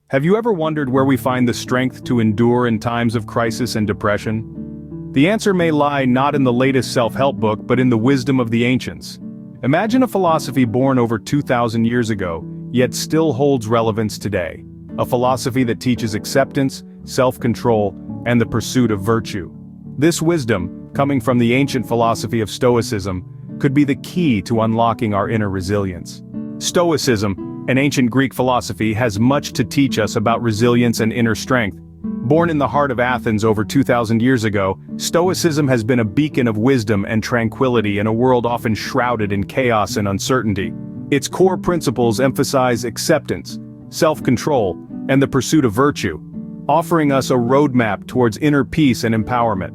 Have you ever wondered where we find the strength to endure in times of crisis and depression? The answer may lie not in the latest self-help book but in the wisdom of the ancients. Imagine a philosophy born over 2,000 years ago, yet still holds relevance today. A philosophy that teaches acceptance, self-control, and the pursuit of virtue. This wisdom, coming from the ancient philosophy of Stoicism, could be the key to unlocking our inner resilience. Stoicism, an ancient Greek philosophy, has much to teach us about resilience and inner strength. Born in the heart of Athens over 2,000 years ago, Stoicism has been a beacon of wisdom and tranquility in a world often shrouded in chaos and uncertainty. Its core principles emphasize acceptance, self-control, and the pursuit of virtue, offering us a roadmap towards inner peace and empowerment.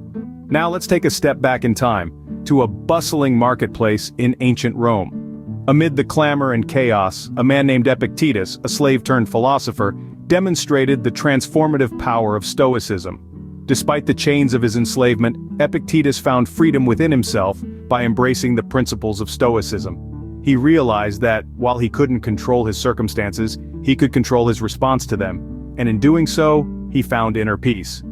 Now let's take a step back in time, to a bustling marketplace in ancient Rome. Amid the clamor and chaos, a man named Epictetus, a slave-turned-philosopher, demonstrated the transformative power of Stoicism. Despite the chains of his enslavement, Epictetus found freedom within himself by embracing the principles of Stoicism. He realized that, while he couldn't control his circumstances, he could control his response to them, and in doing so, he found inner peace.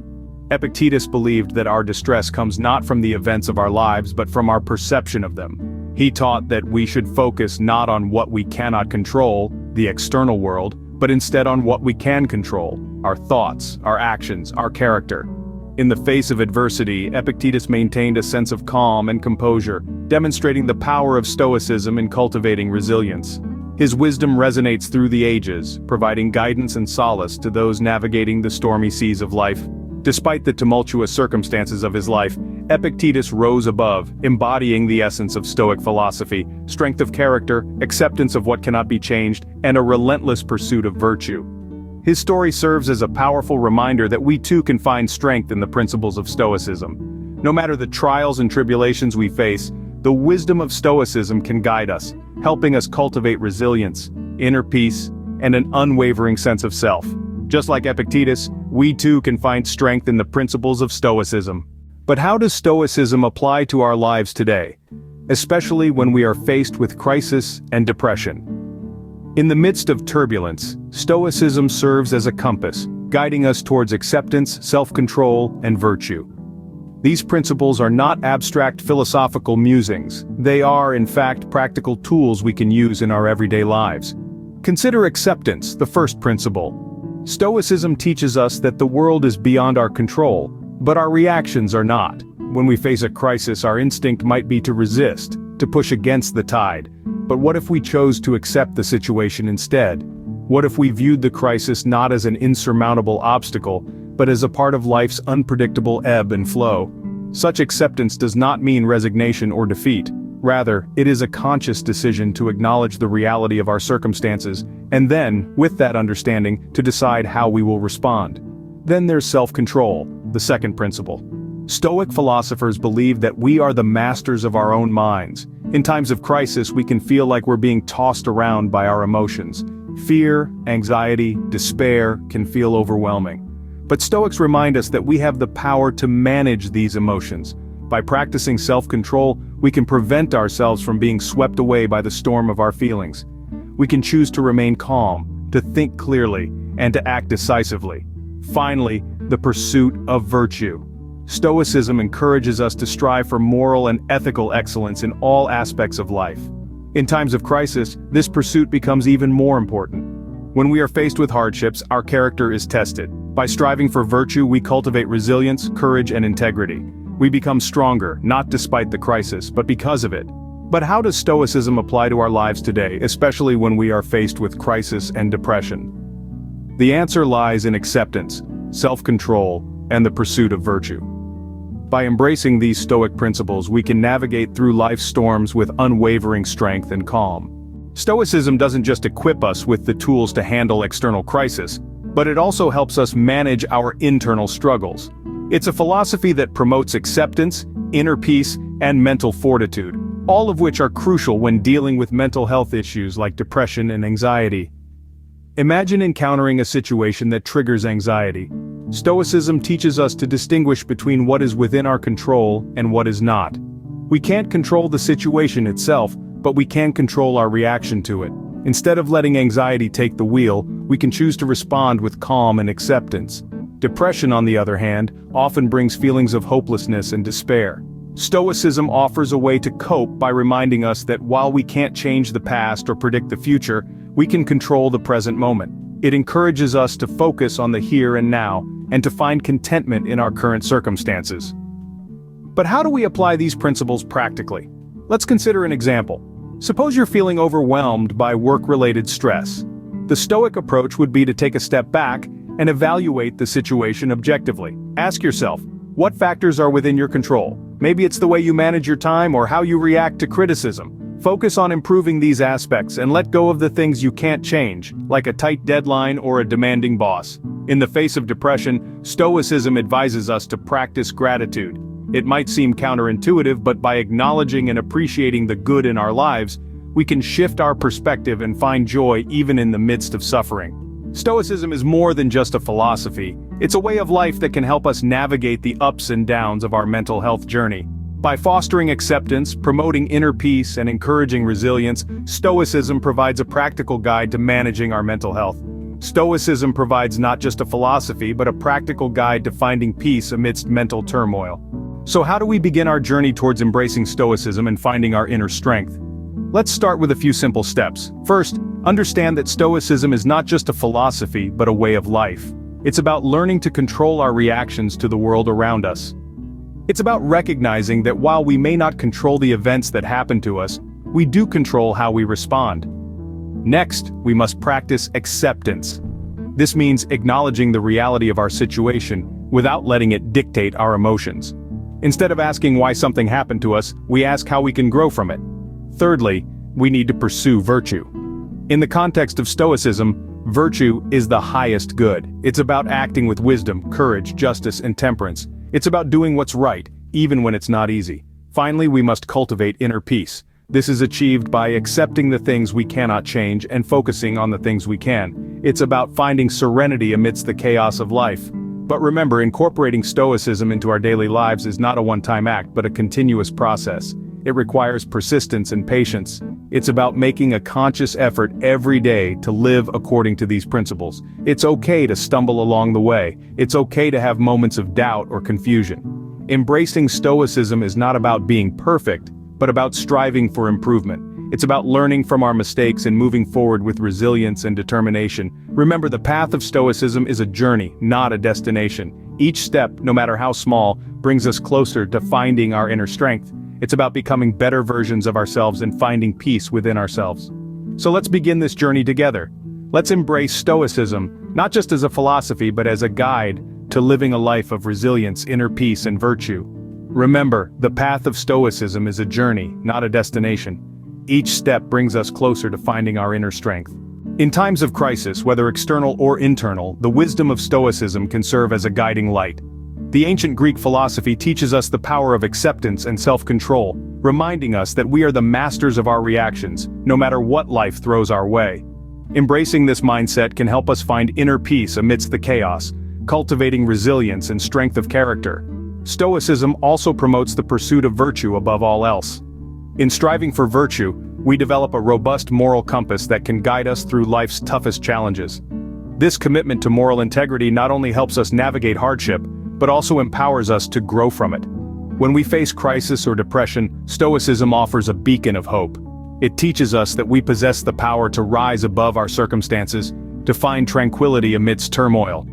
Epictetus believed that our distress comes not from the events of our lives but from our perception of them. He taught that we should focus not on what we cannot control, the external world, but instead on what we can control, our thoughts, our actions, our character. In the face of adversity, Epictetus maintained a sense of calm and composure, demonstrating the power of Stoicism in cultivating resilience. His wisdom resonates through the ages, providing guidance and solace to those navigating the stormy seas of life. Despite the tumultuous circumstances of his life, Epictetus rose above, embodying the essence of Stoic philosophy: strength of character, acceptance of what cannot be changed, and a relentless pursuit of virtue. His story serves as a powerful reminder that we too can find strength in the principles of Stoicism. No matter the trials and tribulations we face, the wisdom of Stoicism can guide us, helping us cultivate resilience, inner peace, and an unwavering sense of self. Just like Epictetus, we too can find strength in the principles of Stoicism. But how does Stoicism apply to our lives today, especially when we are faced with crisis and depression? In the midst of turbulence, Stoicism serves as a compass, guiding us towards acceptance, self-control, and virtue. These principles are not abstract philosophical musings. They are, in fact, practical tools we can use in our everyday lives. Consider acceptance, the first principle. Stoicism teaches us that the world is beyond our control, but our reactions are not. When we face a crisis, our instinct might be to resist, to push against the tide. But what if we chose to accept the situation instead? What if we viewed the crisis not as an insurmountable obstacle, but as a part of life's unpredictable ebb and flow? Such acceptance does not mean resignation or defeat. Rather, it is a conscious decision to acknowledge the reality of our circumstances, and then, with that understanding, to decide how we will respond. Then there's self-control, the second principle. Stoic philosophers believe that we are the masters of our own minds. In times of crisis, we can feel like we're being tossed around by our emotions. Fear, anxiety, despair can feel overwhelming. But Stoics remind us that we have the power to manage these emotions. By practicing self-control, we can prevent ourselves from being swept away by the storm of our feelings. We can choose to remain calm, to think clearly, and to act decisively. Finally, the pursuit of virtue. Stoicism encourages us to strive for moral and ethical excellence in all aspects of life. In times of crisis, this pursuit becomes even more important. When we are faced with hardships, our character is tested. By striving for virtue, we cultivate resilience, courage, and integrity. We become stronger, not despite the crisis, but because of it. But how does Stoicism apply to our lives today, especially when we are faced with crisis and depression? The answer lies in acceptance, self-control, and the pursuit of virtue. By embracing these Stoic principles, we can navigate through life's storms with unwavering strength and calm. Stoicism doesn't just equip us with the tools to handle external crisis, but it also helps us manage our internal struggles. It's a philosophy that promotes acceptance, inner peace, and mental fortitude, all of which are crucial when dealing with mental health issues like depression and anxiety. Imagine encountering a situation that triggers anxiety. Stoicism teaches us to distinguish between what is within our control and what is not. We can't control the situation itself, but we can control our reaction to it. Instead of letting anxiety take the wheel, we can choose to respond with calm and acceptance. Depression, on the other hand, often brings feelings of hopelessness and despair. Stoicism offers a way to cope by reminding us that while we can't change the past or predict the future, we can control the present moment. It encourages us to focus on the here and now, and to find contentment in our current circumstances. But how do we apply these principles practically? Let's consider an example. Suppose you're feeling overwhelmed by work-related stress. The Stoic approach would be to take a step back and evaluate the situation objectively. Ask yourself, what factors are within your control? Maybe it's the way you manage your time or how you react to criticism. Focus on improving these aspects and let go of the things you can't change, like a tight deadline or a demanding boss. In the face of depression, Stoicism advises us to practice gratitude. It might seem counterintuitive, but by acknowledging and appreciating the good in our lives, we can shift our perspective and find joy even in the midst of suffering. Stoicism is more than just a philosophy. It's a way of life that can help us navigate the ups and downs of our mental health journey. By fostering acceptance, promoting inner peace, and encouraging resilience, Stoicism provides a practical guide to managing our mental health. Stoicism provides not just a philosophy, but a practical guide to finding peace amidst mental turmoil. So how do we begin our journey towards embracing Stoicism and finding our inner strength? Let's start with a few simple steps. First, understand that Stoicism is not just a philosophy, but a way of life. It's about learning to control our reactions to the world around us. It's about recognizing that while we may not control the events that happen to us, we do control how we respond. Next, we must practice acceptance. This means acknowledging the reality of our situation without letting it dictate our emotions. Instead of asking why something happened to us, we ask how we can grow from it. Thirdly, we need to pursue virtue. In the context of Stoicism, virtue is the highest good. It's about acting with wisdom, courage, justice, and temperance. It's about doing what's right, even when it's not easy. Finally, we must cultivate inner peace. This is achieved by accepting the things we cannot change and focusing on the things we can. It's about finding serenity amidst the chaos of life. But remember, incorporating Stoicism into our daily lives is not a one-time act, but a continuous process. It requires persistence and patience. It's about making a conscious effort every day to live according to these principles. It's okay to stumble along the way. It's okay to have moments of doubt or confusion. Embracing Stoicism is not about being perfect, but about striving for improvement. It's about learning from our mistakes and moving forward with resilience and determination. Remember, the path of Stoicism is a journey, not a destination. Each step, no matter how small, brings us closer to finding our inner strength. It's about becoming better versions of ourselves and finding peace within ourselves. So let's begin this journey together. Let's embrace Stoicism, not just as a philosophy, but as a guide to living a life of resilience, inner peace, and virtue. Remember, the path of Stoicism is a journey, not a destination. Each step brings us closer to finding our inner strength. In times of crisis, whether external or internal, the wisdom of Stoicism can serve as a guiding light. The ancient Greek philosophy teaches us the power of acceptance and self-control, reminding us that we are the masters of our reactions, no matter what life throws our way. Embracing this mindset can help us find inner peace amidst the chaos, cultivating resilience and strength of character. Stoicism also promotes the pursuit of virtue above all else. In striving for virtue, we develop a robust moral compass that can guide us through life's toughest challenges. This commitment to moral integrity not only helps us navigate hardship, but also empowers us to grow from it. When we face crisis or depression, Stoicism offers a beacon of hope. It teaches us that we possess the power to rise above our circumstances, to find tranquility amidst turmoil.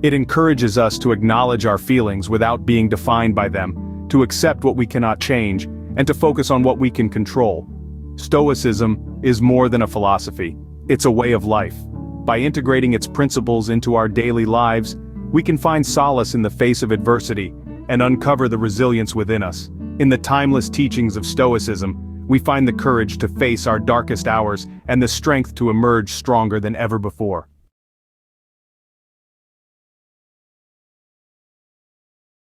It encourages us to acknowledge our feelings without being defined by them, to accept what we cannot change, and to focus on what we can control. Stoicism is more than a philosophy. It's a way of life. By integrating its principles into our daily lives, we can find solace in the face of adversity and uncover the resilience within us. In the timeless teachings of Stoicism, we find the courage to face our darkest hours and the strength to emerge stronger than ever before.